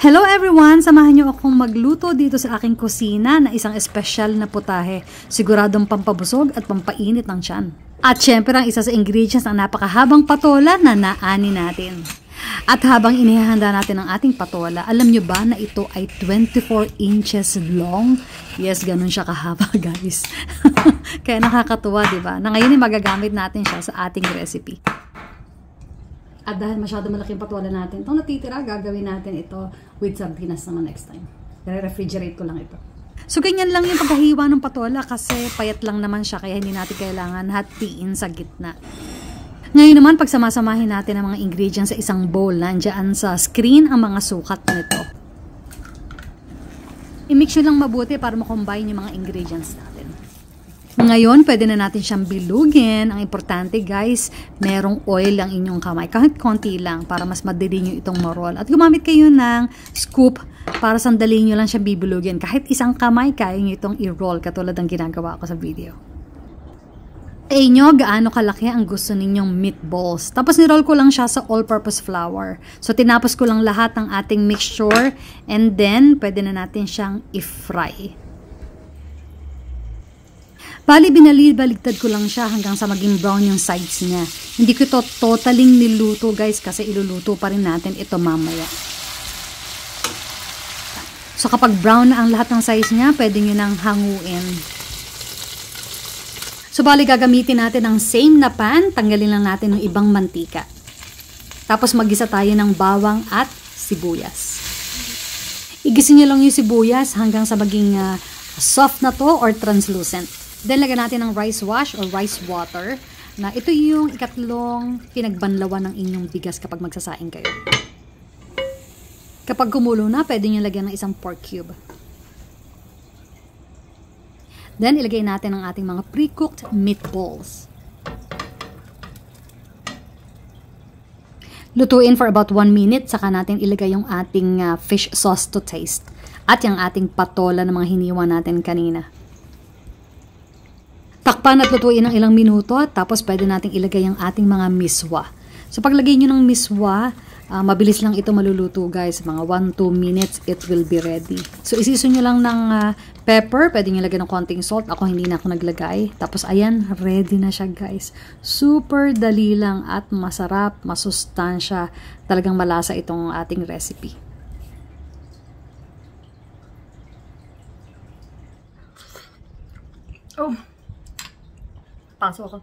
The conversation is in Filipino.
Hello everyone! Samahan niyo akong magluto dito sa aking kusina na isang espesyal na putahe. Siguradong pampabusog at pampainit ng tiyan. At syempre ang isa sa ingredients ng napakahabang patola na naani natin. At habang inihahanda natin ang ating patola, alam nyo ba na ito ay 24 inches long? Yes, ganun siya kahaba guys. Kaya nakakatuwa, diba? Na ngayon ay magagamit natin siya sa ating recipe. At dahil masyado malaking patola natin, itong natitira, gagawin natin ito with sardinas naman next time. Refrigerate ko lang ito. So, ganyan lang yung pagkahiwa ng patola kasi payat lang naman siya kaya hindi natin kailangan hatiin sa gitna. Ngayon naman, pagsamasamahin natin ang mga ingredients sa isang bowl, nandiyan sa screen ang mga sukat nito. I-mix nyo lang mabuti para makombine yung mga ingredients natin. Ngayon, pwede na natin siyang bilugin. Ang importante guys, merong oil ang inyong kamay. Kahit konti lang para mas madali nyo itong ma-roll. At gumamit kayo ng scoop para sandali nyo lang siyang bibilugin. Kahit isang kamay, kaya nyo itong i-roll katulad ng ginagawa ko sa video. Nyo, gaano kalaki ang gusto ninyong meatballs. Tapos niroll ko lang siya sa all-purpose flour. So, tinapos ko lang lahat ng ating mixture. And then, pwede na natin siyang i-fry. Bali, binalibaligtad ko lang siya hanggang sa maging brown yung sides niya. Hindi ko ito totaling niluto guys kasi iluluto pa rin natin ito mamaya. So kapag brown na ang lahat ng sides niya, pwede nyo nang hanguin. So bali, gagamitin natin ang same na pan. Tanggalin lang natin ng ibang mantika. Tapos magisa tayo ng bawang at sibuyas. Igisin nyo lang yung sibuyas hanggang sa maging soft na to or translucent. Then, lagyan natin ng rice wash or rice water na ito yung ikatlong pinagbanlawan ng inyong bigas kapag magsasaing kayo. Kapag kumulo na, pwede nyo lagyan ng isang pork cube. Then, ilagay natin ang ating mga pre-cooked meatballs. Lutuin for about 1 minute, saka natin ilagay yung ating fish sauce to taste. At yung ating patola na mga hiniwa natin kanina. Takpan at lutuin ng ilang minuto, tapos pwede nating ilagay ang ating mga miswa. So paglagay nyo ng miswa, mabilis lang ito maluluto guys. Mga 1-2 minutes, it will be ready. So isisun nyo lang ng pepper, pwede nyo lagyan ng konting salt. Ako hindi na ako naglagay. Tapos ayan, ready na siya guys. Super dali lang at masarap, masustansya. Talagang malasa itong ating recipe. Oh! Pasok ako.